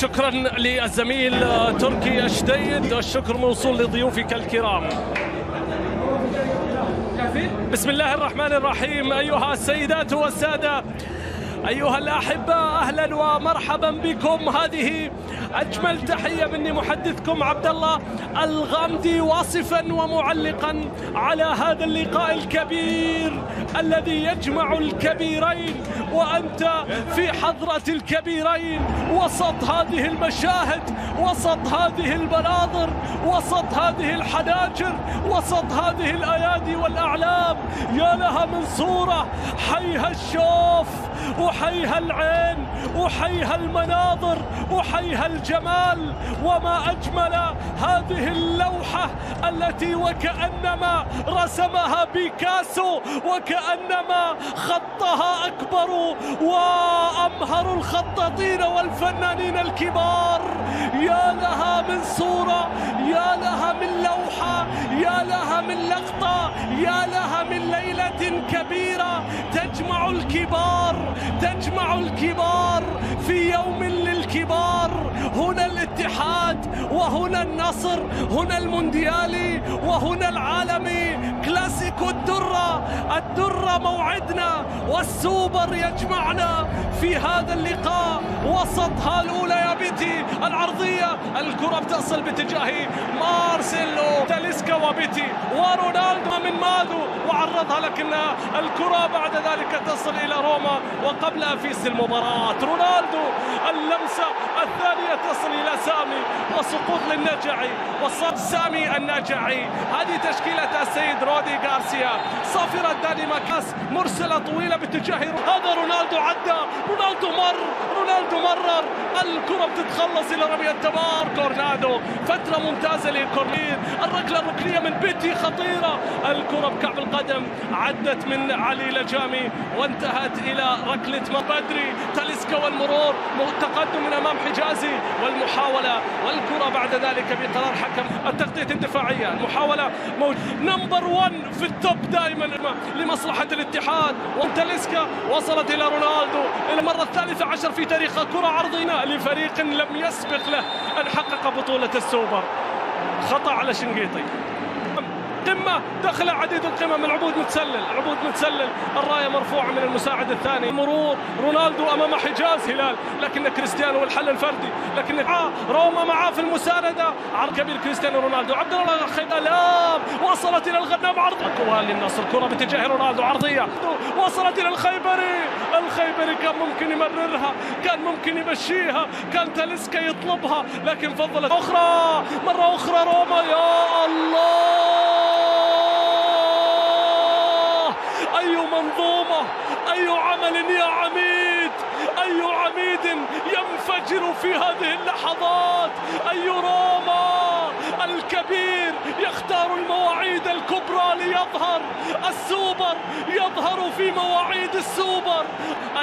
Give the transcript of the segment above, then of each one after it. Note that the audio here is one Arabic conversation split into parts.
شكرا للزميل تركي الشديد، الشكر موصول لضيوفك الكرام. بسم الله الرحمن الرحيم. أيها السيدات والسادة، أيها الأحبة، أهلا ومرحبا بكم. هذه أجمل تحية مني محدثكم عبد الله الغامدي، واصفا ومعلقا على هذا اللقاء الكبير الذي يجمع الكبيرين، وأنت في حضرة الكبيرين، وسط هذه المشاهد، وسط هذه المناظر، وسط هذه الحناجر، وسط هذه الأيادي والأعلام. يا لها من صورة، حيها الشوف وحيها العين وحيها المناظر وحيها الجمال. وما أجمل هذه اللوحة التي وكأنما رسمها بيكاسو، وكأنما خطها أكبر وأمهر الخطاطين والفنانين الكبار. يا لها من صورة، يا لها من لوحة، يا لها من لقطة، يا لها من ليلة كبيرة تجمع الكبار، تجمع الكبار في يوم للكبار. هنا الاتحاد، وهنا النصر، هنا المونديالي، وهنا العالمي. كلاسيكو الدرة، الدرة موعدنا، والسوبر يجمعنا في هذا اللقاء. وسطها الأولى يا بيتي، العرضية، الكرة بتصل باتجاه مارسيلو تاليسكا وبيتي ورونالدو من مادو، وعرضها لكن الكرة بعد ذلك تصل إلى روما. وقبل أفيس المباراة رونالدو، اللمسة الثانية تصل إلى سامي، وسقوط للنجعي، وصد سامي النجعي. هذه تشكيلة السيد رودي غارسيا، صافرة داني ماكاس، مرسلة طويلة باتجاه هذا رونالدو، عدى رونالدو، رونالدو مرر، الكرة بتتخلص إلى رمي التمار. كورنادو، فترة ممتازة لكورنير، الركلة الركنية من بيتي خطيرة، الكرة بكعب القدم عدت من علي لجامي وانتهت إلى ركلة بدري. تاليسكا والمرور، تقدم من أمام حجازي، والمحاولة والكرة بعد ذلك بقرار حكم التغطية الدفاعية. المحاولة نمبر 1 في التوب دائما لمصلحة الاتحاد. وتاليسكا وصلت إلى رونالدو المرة 13 في تاريخه، كرة عرضية لفريق لم يسبق له أن حقق بطولة السوبر. خطأ على شنقيطي، قمة دخل عديد القمم، العبود متسلل، العبود متسلل، الراية مرفوعة من المساعد الثاني. مرور رونالدو أمام حجاز هلال، لكن كريستيانو والحل الفردي، لكن روما معاه في المساندة. عرض كبير كريستيانو رونالدو، عبد الله الخيبالام، وصلت إلى الغنام، عرض كوال للنصر، كرة باتجاه رونالدو عرضية، وصلت إلى الخيبري. الخيبري كان ممكن يمررها، كان ممكن يمشيها، كان تاليسكا يطلبها، لكن فضلت أخرى، مرة أخرى روما. يا الله، أي منظومة، أي عمل يا عميد، أي عميد ينفجر في هذه اللحظات. أي روما الكبير يختار المواعيد الكبرى ليظهر السوبر، يظهر في مواعيد السوبر.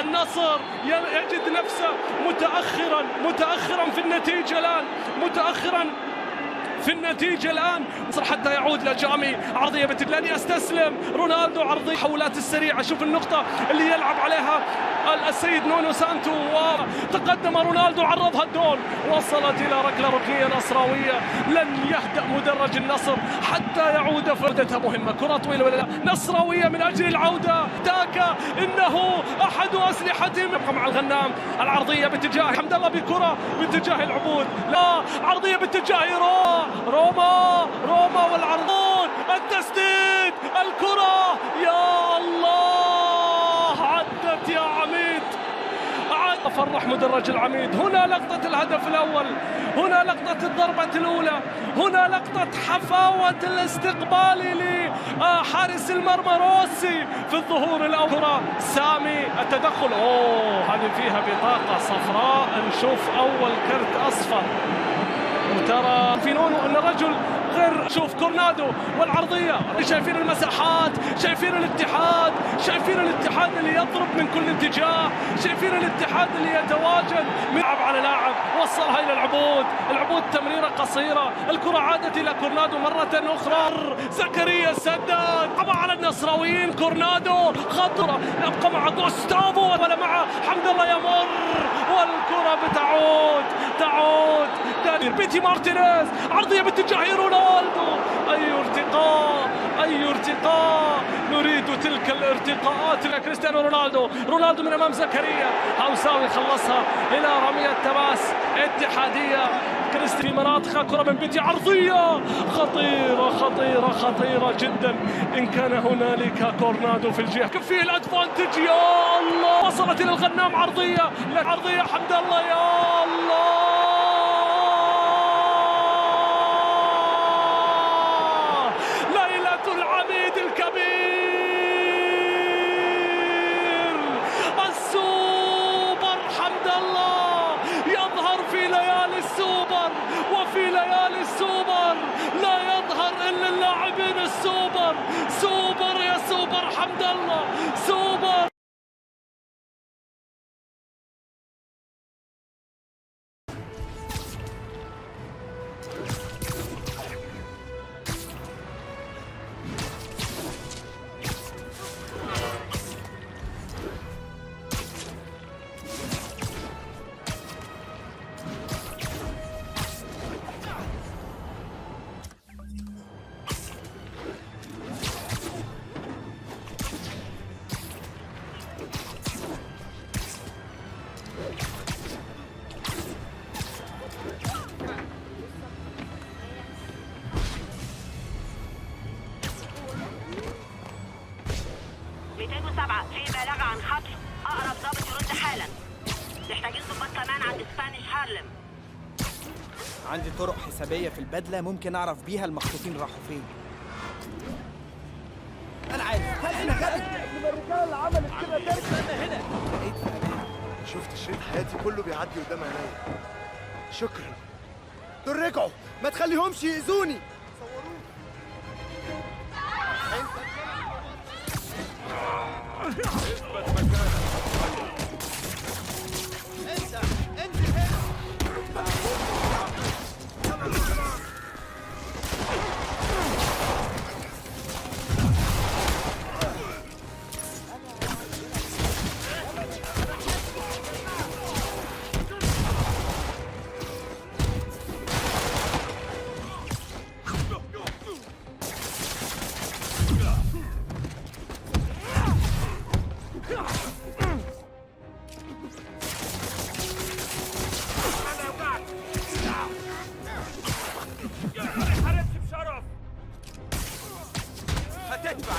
النصر يجد نفسه متأخرا في النتيجة الآن، متأخرا في النتيجة الآن، حتى يعود لجامي، عرضية لن يستسلم رونالدو، عرضية حولات السريعة. شوف النقطة اللي يلعب عليها السيد نونو سانتو، وتقدم رونالدو، عرضها الدون، وصلت إلى ركلة ركنية نصراوية. لن يهدأ مدرج النصر حتى يعود، فردتها مهمة، كرة طويلة ولا نصراوية من أجل العودة. تاكا إنه أحد أسلحتهم، يبقى مع الغنام، العرضية باتجاه حمد الله، بكرة باتجاه العبود، لا، عرضية باتجاه روما والعرضون، التسديد، الكرة، يا الله، عدت يا عميد، فرح مدرج العميد. هنا لقطة الهدف الأول، هنا لقطة الضربة الأولى، هنا لقطة حفاوة الاستقبال لحارس المرمى روسي في الظهور الأول. سامي التدخل، هذه فيها بطاقة صفراء، نشوف أول كرت أصفر. وترى في نونو أن الرجل غير. شوف كورنادو والعرضية، شايفين المساحات، شايفين الاتحاد، شايفين الاتحاد اللي يضرب من كل اتجاه، شايفين الاتحاد اللي يتواجد يلعب على لاعب، وصلها إلى العبود تمريرة قصيرة، الكرة عادت إلى كورنادو مرة أخرى، زكريا سدد، طبعا على النصراويين. كورنادو خطرة، يبقى مع غوستافو ولا مع حمد الله، يمر والكرة تعود بيتي مارتينيز، عرضية باتجاه رونالدو. أي ارتقاء، نريد تلك الارتقاءات لكريستيانو رونالدو من أمام زكريا، هوساوي خلصها إلى رمية تماس اتحادية. كريستي في مناطق، كرة من بيتي عرضية خطيرة جدا. إن كان هنالك كورنادو في الجهة كفيه الأدفانتج، يا الله وصلت إلى الغنام، عرضية حمد الله، يا الله ليلة العميد الكبير السوبر حمد الله يظهر في ليالي السوبر، وفي ليالي السوبر لا يظهر إلا اللاعبين السوبر. سوبر يا سوبر حمد الله، سوبر. في بلاغ عن خطر، أقرب ضابط يرد حالا. محتاجين ضباط كمان عند سبانيش هارلم. عندي طرق حسابية في البدلة ممكن أعرف بيها المخطوفين راحوا فين. أنا عارف. هل أنا غبي؟ الرجالة اللي عملت كده استنى هنا. لقيت في أمان. شفت شريط حياتي كله بيعدي قدام عينيا. شكرا. دول رجعوا، ما تخليهمش يأذوني. هتدفع